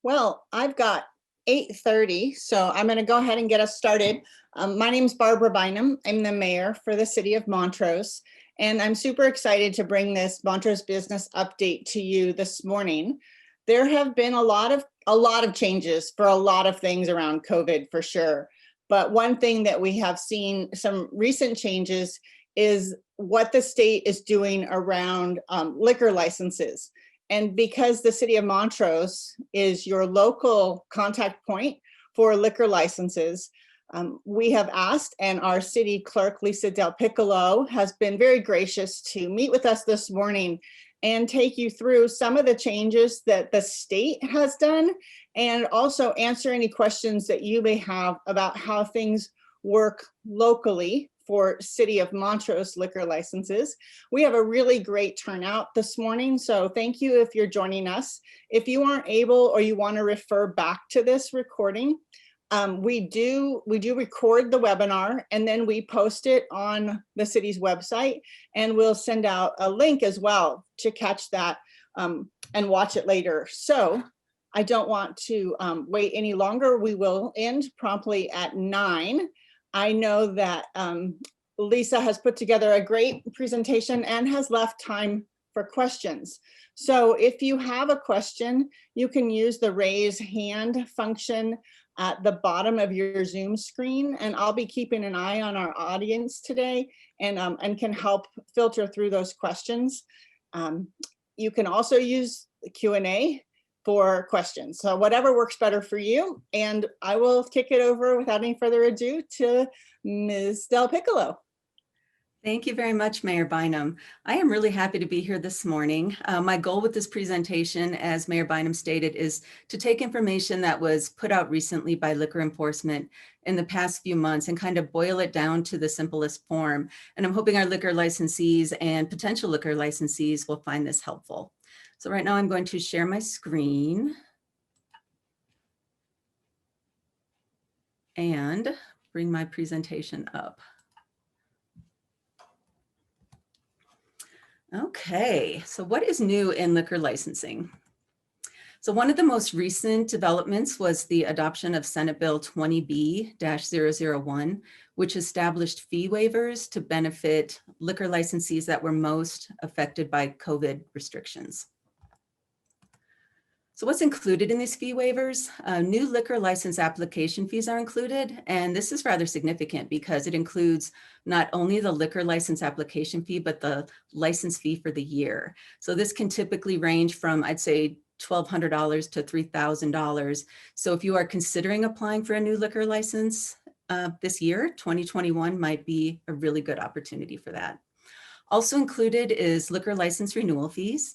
Well, I've got 8:30, so I'm going to go ahead and get us started. My name is Barbara Bynum. I'm the mayor for the city of Montrose, and I'm super excited to bring this Montrose Business update to you this morning. There have been a lot of changes for a lot of things around COVID for sure. But one thing that we have seen some recent changes is what the state is doing around liquor licenses. And because the city of Montrose is your local contact point for liquor licenses, we have asked, and our city clerk, Lisa DelPiccolo, has been very gracious to meet with us this morning and take you through some of the changes that the state has done, and also answer any questions that you may have about how things work locally for City of Montrose liquor licenses. We have a really great turnout this morning, so thank you if you're joining us. If you aren't able or you want to refer back to this recording, we do record the webinar and then we post it on the city's website, and we'll send out a link as well to catch that and watch it later. So I don't want to wait any longer. We will end promptly at 9. I know that Lisa has put together a great presentation and has left time for questions. So if you have a question, you can use the raise hand function at the bottom of your Zoom screen, and I'll be keeping an eye on our audience today and can help filter through those questions. You can also use the Q&A for questions. So whatever works better for you. And I will kick it over without any further ado to Ms. DelPiccolo. Thank you very much, Mayor Bynum. I am really happy to be here this morning. My goal with this presentation, as Mayor Bynum stated, is to take information that was put out recently by liquor enforcement in the past few months and kind of boil it down to the simplest form. And I'm hoping our liquor licensees and potential liquor licensees will find this helpful. So right now I'm going to share my screen and bring my presentation up. Okay, so what is new in liquor licensing? So one of the most recent developments was the adoption of Senate Bill 20B-001, which established fee waivers to benefit liquor licensees that were most affected by COVID restrictions. So what's included in these fee waivers? New liquor license application fees are included, and this is rather significant because it includes not only the liquor license application fee, but the license fee for the year. So this can typically range from, I'd say, $1,200 to $3,000. So if you are considering applying for a new liquor license this year, 2021 might be a really good opportunity for that. Also included is liquor license renewal fees.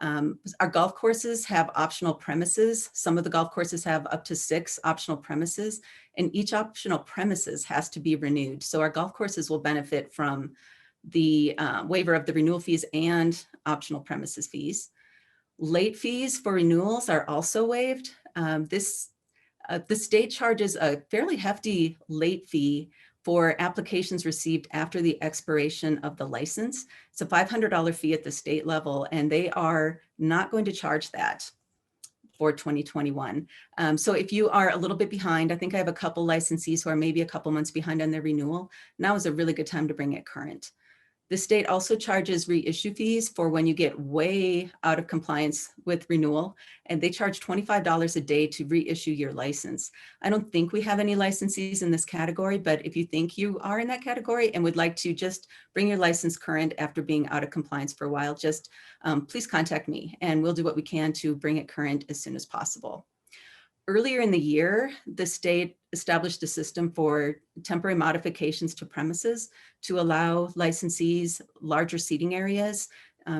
Our golf courses have optional premises. Some of the golf courses have up to 6 optional premises, and each optional premises has to be renewed. So our golf courses will benefit from the waiver of the renewal fees and optional premises fees. Late fees for renewals are also waived. The state charges a fairly hefty late fee for applications received after the expiration of the license. It's a $500 fee at the state level, and they are not going to charge that for 2021. So if you are a little bit behind, I think I have a couple licensees who are maybe a couple months behind on their renewal. Now is a really good time to bring it current. The state also charges reissue fees for when you get way out of compliance with renewal, and they charge $25 a day to reissue your license. I don't think we have any licensees in this category, but if you think you are in that category and would like to just bring your license current after being out of compliance for a while, just please contact me and we'll do what we can to bring it current as soon as possible. Earlier in the year, the state established a system for temporary modifications to premises to allow licensees larger seating areas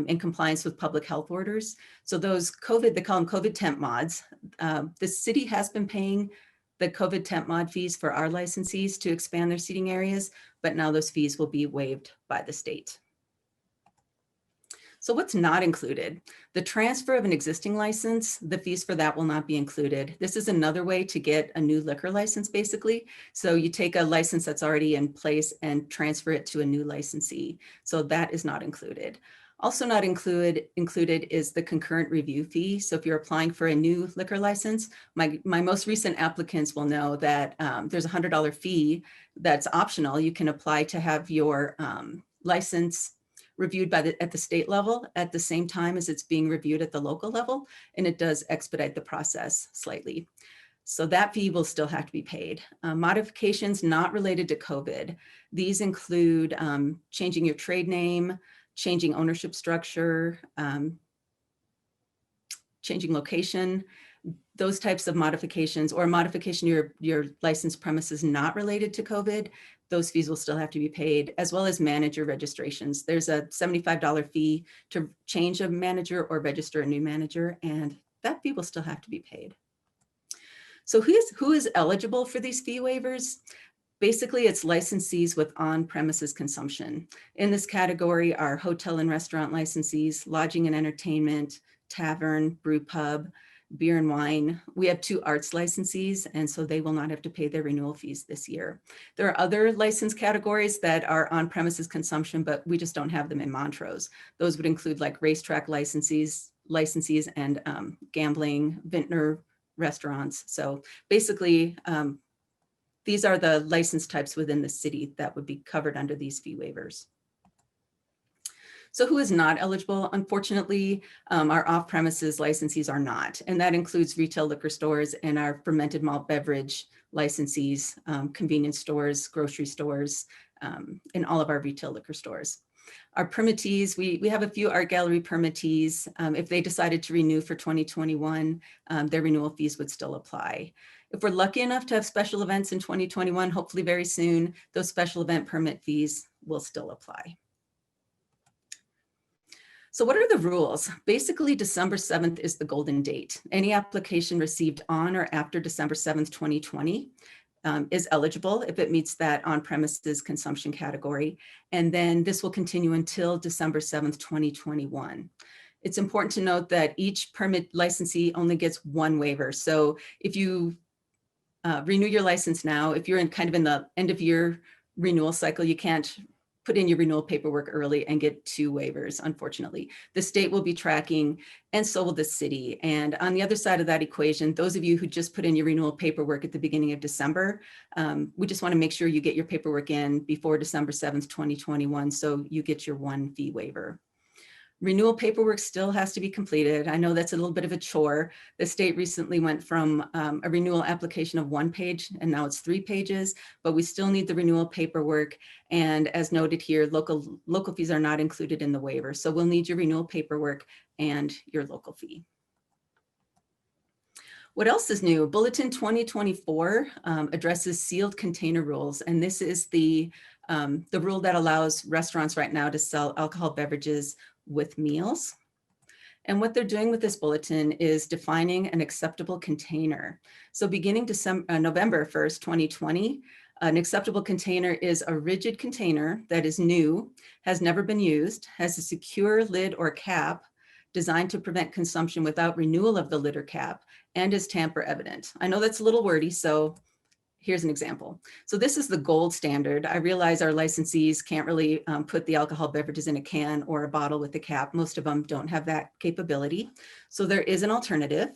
in compliance with public health orders. So those COVID, they call them COVID temp mods. The city has been paying the COVID temp mod fees for our licensees to expand their seating areas, but now those fees will be waived by the state. So what's not included? The transfer of an existing license, the fees for that will not be included. This is another way to get a new liquor license, basically. So you take a license that's already in place and transfer it to a new licensee. So that is not included. Also not included is the concurrent review fee. So if you're applying for a new liquor license, my most recent applicants will know that there's a $100 fee that's optional. You can apply to have your license reviewed at the state level at the same time as it's being reviewed at the local level, and it does expedite the process slightly. So that fee will still have to be paid. Modifications not related to COVID. These include changing your trade name, changing ownership structure, changing location, those types of modifications, or modification your licensed premises not related to COVID, those fees will still have to be paid, as well as manager registrations. There's a $75 fee to change a manager or register a new manager, and that fee will still have to be paid. So who is eligible for these fee waivers? Basically, it's licensees with on-premises consumption. In this category are hotel and restaurant licensees, lodging and entertainment, tavern, brew pub, beer and wine. We have 2 arts licensees, and so they will not have to pay their renewal fees this year. There are other license categories that are on-premises consumption, but we just don't have them in Montrose. Those would include like racetrack licensees and gambling, vintner restaurants. So basically, these are the license types within the city that would be covered under these fee waivers. So who is not eligible? Unfortunately, our off-premises licensees are not, and that includes retail liquor stores and our fermented malt beverage licensees, convenience stores, grocery stores, and all of our retail liquor stores. Our permittees, we have a few art gallery permittees. If they decided to renew for 2021, their renewal fees would still apply. If we're lucky enough to have special events in 2021, hopefully very soon, those special event permit fees will still apply. So what are the rules? Basically, December 7th is the golden date. Any application received on or after December 7th, 2020 is eligible if it meets that on-premises consumption category. And then this will continue until December 7th, 2021. It's important to note that each permit licensee only gets 1 waiver. So if you renew your license now, if you're in the end of year renewal cycle, you can't put in your renewal paperwork early and get 2 waivers, unfortunately. The state will be tracking, and so will the city. And on the other side of that equation, those of you who just put in your renewal paperwork at the beginning of December, we just want to make sure you get your paperwork in before December 7th, 2021, so you get your 1 fee waiver. Renewal paperwork still has to be completed. I know that's a little bit of a chore. The state recently went from a renewal application of 1 page, and now it's 3 pages, but we still need the renewal paperwork. And as noted here, local fees are not included in the waiver. So we'll need your renewal paperwork and your local fee. What else is new? Bulletin 2024 addresses sealed container rules. And this is the rule that allows restaurants right now to sell alcohol beverages with meals. And what they're doing with this bulletin is defining an acceptable container. So beginning November 1st, 2020, an acceptable container is a rigid container that is new, has never been used, has a secure lid or cap designed to prevent consumption without renewal of the lid or cap, and is tamper evident. I know that's a little wordy, so here's an example. So this is the gold standard. I realize our licensees can't really put the alcohol beverages in a can or a bottle with a cap. Most of them don't have that capability. So there is an alternative.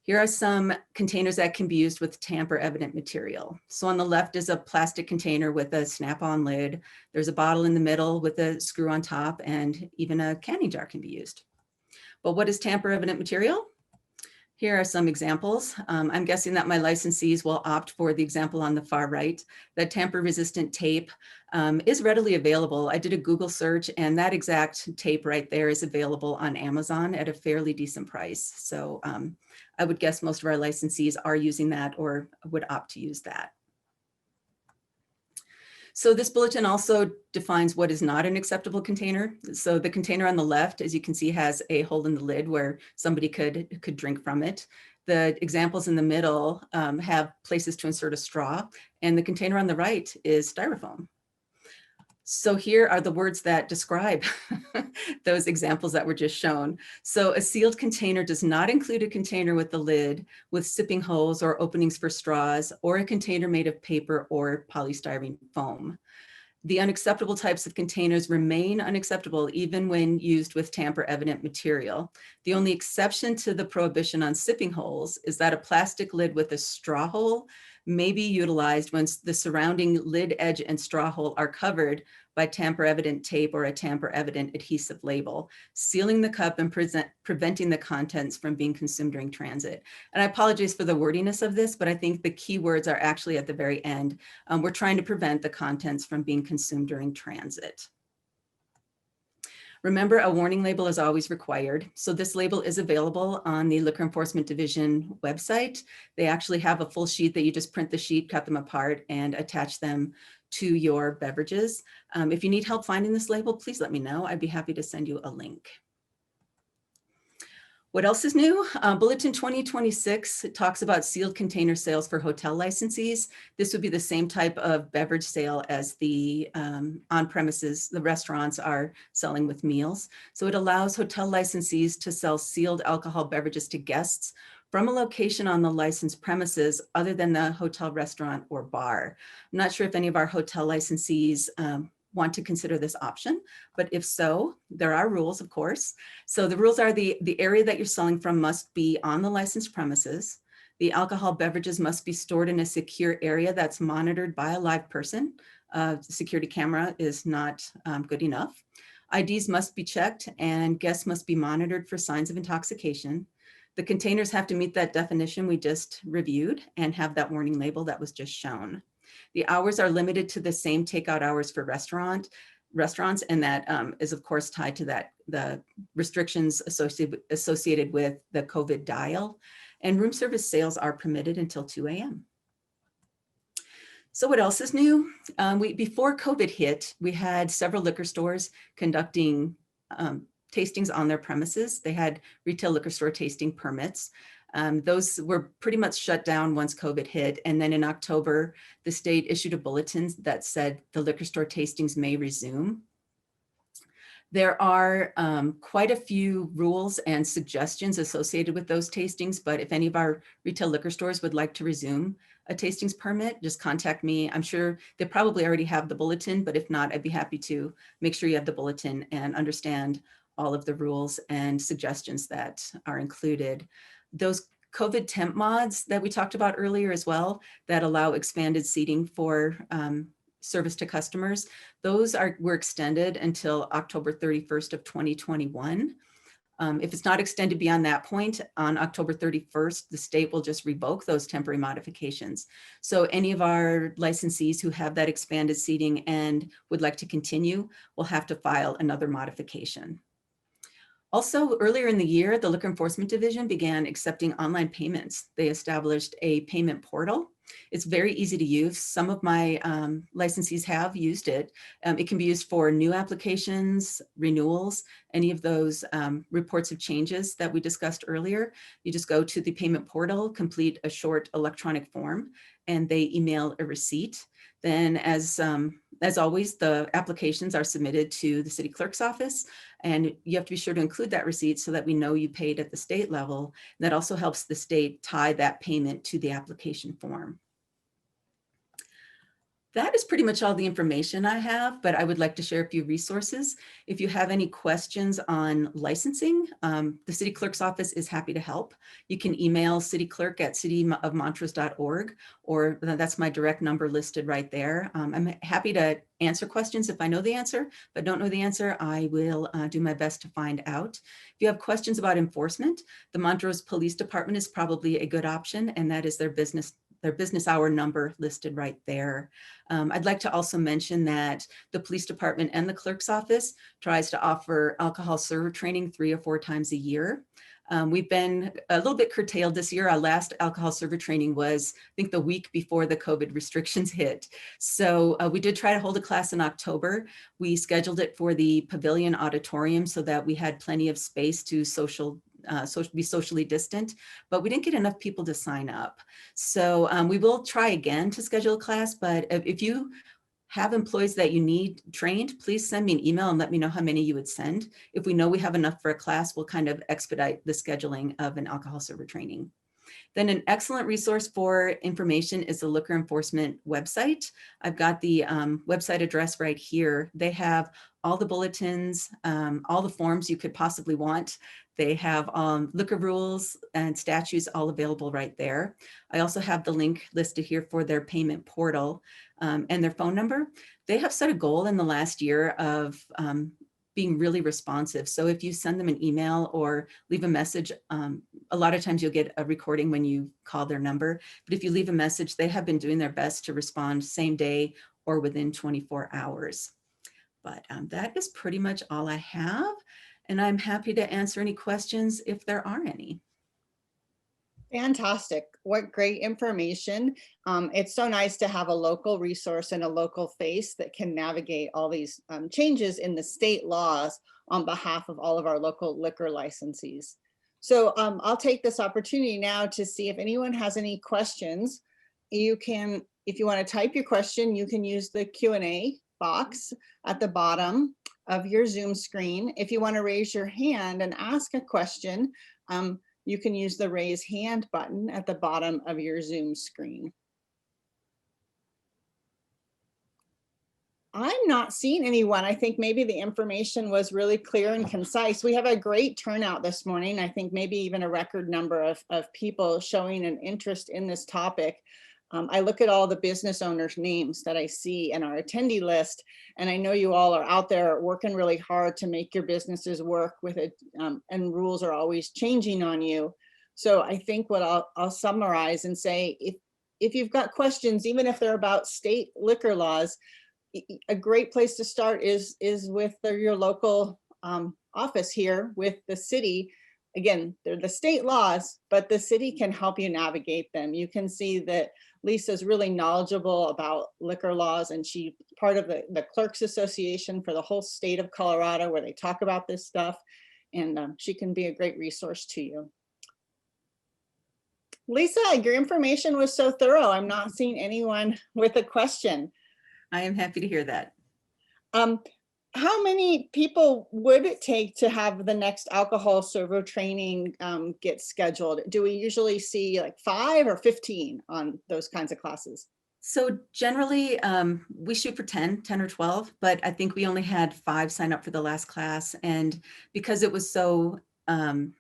Here are some containers that can be used with tamper evident material. So on the left is a plastic container with a snap-on lid. There's a bottle in the middle with a screw on top, and even a canning jar can be used. But what is tamper evident material? Here are some examples. I'm guessing that my licensees will opt for the example on the far right. That tamper-resistant tape is readily available. I did a Google search, and that exact tape right there is available on Amazon at a fairly decent price. So I would guess most of our licensees are using that or would opt to use that. So this bulletin also defines what is not an acceptable container. So the container on the left, as you can see, has a hole in the lid where somebody could drink from it. The examples in the middle have places to insert a straw, and the container on the right is styrofoam. So here are the words that describe those examples that were just shown. So a sealed container does not include a container with the lid with sipping holes or openings for straws, or a container made of paper or polystyrene foam. The unacceptable types of containers remain unacceptable even when used with tamper-evident material. The only exception to the prohibition on sipping holes is that a plastic lid with a straw hole may be utilized when the surrounding lid edge and straw hole are covered by tamper-evident tape or a tamper-evident adhesive label, sealing the cup and preventing the contents from being consumed during transit. And I apologize for the wordiness of this, but I think the key words are actually at the very end. We're trying to prevent the contents from being consumed during transit. Remember, a warning label is always required. So this label is available on the Liquor Enforcement Division website. They actually have a full sheet that you just print the sheet, cut them apart, and attach them to your beverages. If you need help finding this label, please let me know. I'd be happy to send you a link. What else is new? Bulletin 2026 talks about sealed container sales for hotel licensees. This would be the same type of beverage sale as the on-premises, the restaurants are selling with meals. So it allows hotel licensees to sell sealed alcohol beverages to guests from a location on the licensed premises other than the hotel, restaurant, or bar. I'm not sure if any of our hotel licensees want to consider this option, but if so, there are rules, of course. So the rules are the area that you're selling from must be on the licensed premises. The alcohol beverages must be stored in a secure area that's monitored by a live person. The security camera is not good enough. IDs must be checked and guests must be monitored for signs of intoxication. The containers have to meet that definition we just reviewed and have that warning label that was just shown. The hours are limited to the same takeout hours for restaurants, and that is of course tied to the restrictions associated with the COVID dial, and room service sales are permitted until 2 a.m. So what else is new? Before COVID hit, we had several liquor stores conducting tastings on their premises. They had retail liquor store tasting permits. Those were pretty much shut down once COVID hit. And then in October, the state issued a bulletin that said the liquor store tastings may resume. There are quite a few rules and suggestions associated with those tastings, but if any of our retail liquor stores would like to resume a tastings permit, just contact me. I'm sure they probably already have the bulletin, but if not, I'd be happy to make sure you have the bulletin and understand all of the rules and suggestions that are included. Those COVID temp mods that we talked about earlier as well, that allow expanded seating for service to customers, those were extended until October 31st of 2021. If it's not extended beyond that point, on October 31st, the state will just revoke those temporary modifications. So any of our licensees who have that expanded seating and would like to continue will have to file another modification. Also, earlier in the year, the Liquor Enforcement Division began accepting online payments. They established a payment portal. It's very easy to use. Some of my licensees have used it. It can be used for new applications, renewals, any of those reports of changes that we discussed earlier. You just go to the payment portal, complete a short electronic form, and they email a receipt. Then as always, the applications are submitted to the city clerk's office, and you have to be sure to include that receipt so that we know you paid at the state level. That also helps the state tie that payment to the application form. That is pretty much all the information I have, but I would like to share a few resources. If you have any questions on licensing, the city clerk's office is happy to help. You can email cityclerk@cityofmontrose.org, or that's my direct number listed right there. I'm happy to answer questions if I know the answer. If I don't know the answer, I will do my best to find out. If you have questions about enforcement, the Montrose Police Department is probably a good option, and that is their business hour number listed right there. I'd like to also mention that the police department and the clerk's office tries to offer alcohol server training 3 or 4 times a year. We've been a little bit curtailed this year. Our last alcohol server training was, I think, the week before the COVID restrictions hit. So we did try to hold a class in October. We scheduled it for the Pavilion Auditorium so that we had plenty of space to be socially distant, but we didn't get enough people to sign up. So we will try again to schedule a class, but if you have employees that you need trained, please send me an email and let me know how many you would send. If we know we have enough for a class, we'll kind of expedite the scheduling of an alcohol server training. Then an excellent resource for information is the liquor enforcement website. I've got the website address right here. They have all the bulletins, all the forms you could possibly want. They have liquor rules and statutes all available right there. I also have the link listed here for their payment portal and their phone number. They have set a goal in the last year of being really responsive. So if you send them an email or leave a message, a lot of times you'll get a recording when you call their number. But if you leave a message, they have been doing their best to respond same day or within 24 hours. But that is pretty much all I have. And I'm happy to answer any questions if there are any. Fantastic. What great information. It's so nice to have a local resource and a local face that can navigate all these changes in the state laws on behalf of all of our local liquor licensees. So I'll take this opportunity now to see if anyone has any questions. You can, if you want to type your question, you can use the Q&A box at the bottom of your Zoom screen. If you want to raise your hand and ask a question, you can use the raise hand button at the bottom of your Zoom screen. I'm not seeing anyone. I think maybe the information was really clear and concise. We have a great turnout this morning. I think maybe even a record number of people showing an interest in this topic. I look at all the business owners' names that I see in our attendee list, and I know you all are out there working really hard to make your businesses work with it, and rules are always changing on you. So I think what I'll summarize and say, if you've got questions, even if they're about state liquor laws, a great place to start is with your local office here with the city. Again, they're the state laws, but the city can help you navigate them. You can see that Lisa's really knowledgeable about liquor laws, and she's part of the Clerks Association for the whole state of Colorado, where they talk about this stuff, and she can be a great resource to you. Lisa, your information was so thorough. I'm not seeing anyone with a question. I am happy to hear that. How many people would it take to have the next alcohol server training get scheduled? Do we usually see like 5 or 15 on those kinds of classes? So generally we shoot for 10 or 12, but I think we only had 5 sign up for the last class. And because it was so, there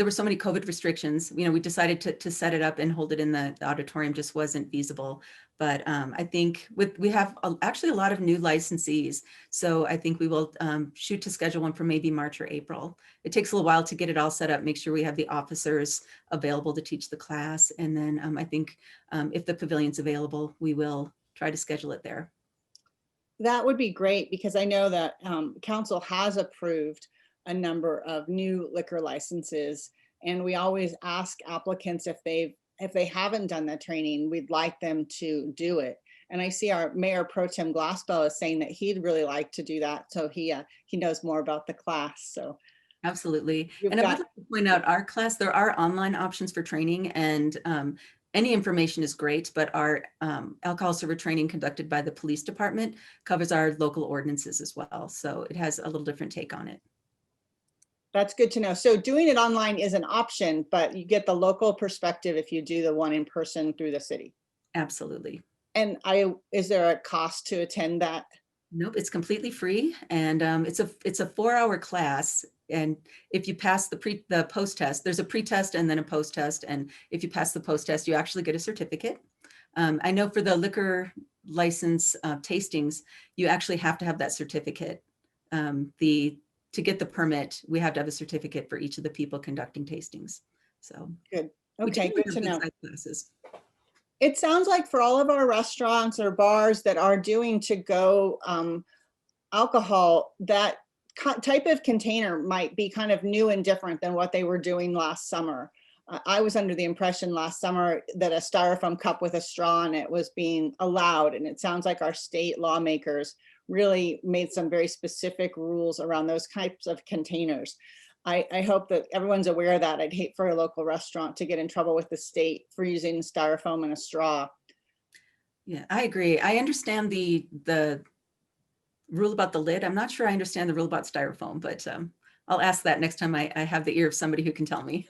were so many COVID restrictions, you know, we decided to set it up and hold it in the auditorium just wasn't feasible. But I think we have actually a lot of new licensees. So I think we will shoot to schedule one for maybe March or April. It takes a little while to get it all set up, make sure we have the officers available to teach the class. And then I think if the pavilion's available, we will try to schedule it there. That would be great, because I know that council has approved a number of new liquor licenses, and we always ask applicants if they haven't done the training, we'd like them to do it. And I see our Mayor Pro Tem Glassbell is saying that he'd really like to do that, so he knows more about the class. So absolutely. And I would like to point out our class, there are online options for training, and any information is great, but our alcohol server training conducted by the police department covers our local ordinances as well. So it has a little different take on it. That's good to know. So doing it online is an option, but you get the local perspective if you do the one in person through the city. Absolutely. And is there a cost to attend that? Nope, it's completely free, and it's a 4-hour class. And if you pass the post test, there's a pre-test and then a post test. And if you pass the post test, you actually get a certificate. I know for the liquor license tastings, you actually have to have that certificate. To get the permit, we have to have a certificate for each of the people conducting tastings. So good. Okay, good to know. Classes. It sounds like for all of our restaurants or bars that are doing to-go alcohol, that type of container might be kind of new and different than what they were doing last summer. I was under the impression last summer that a styrofoam cup with a straw in it was being allowed, and it sounds like our state lawmakers really made some very specific rules around those types of containers. I hope that everyone's aware of that. I'd hate for a local restaurant to get in trouble with the state for using styrofoam and a straw. Yeah, I agree. I understand the rule about the lid. I'm not sure I understand the rule about styrofoam, but I'll ask that next time I have the ear of somebody who can tell me.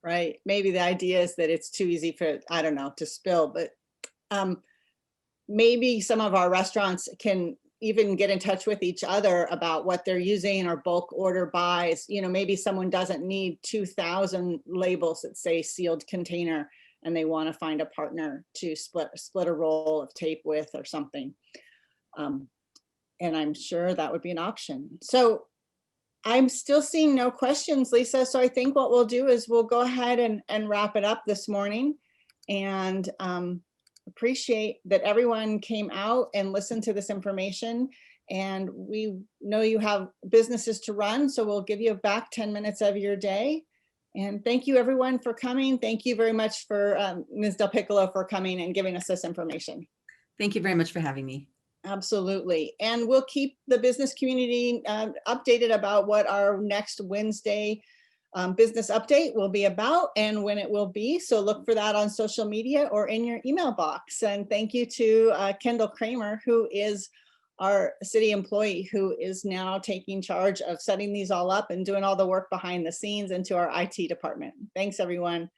right. Maybe the idea is that it's too easy for, I don't know, to spill, but maybe some of our restaurants can even get in touch with each other about what they're using or bulk order buys. You know, maybe someone doesn't need 2,000 labels that say sealed container and they want to find a partner to split a roll of tape with or something. And I'm sure that would be an option. So I'm still seeing no questions, Lisa. So I think what we'll do is we'll go ahead and wrap it up this morning. And appreciate that everyone came out and listened to this information. And we know you have businesses to run, so we'll give you back 10 minutes of your day. And thank you everyone for coming. Thank you very much for Ms. DelPiccolo for coming and giving us this information. Thank you very much for having me. Absolutely. And we'll keep the business community updated about what our next Wednesday business update will be about and when it will be. So look for that on social media or in your email box. And thank you to Kendall Kramer, who is our city employee, who is now taking charge of setting these all up and doing all the work behind the scenes, and to our IT department. Thanks, everyone.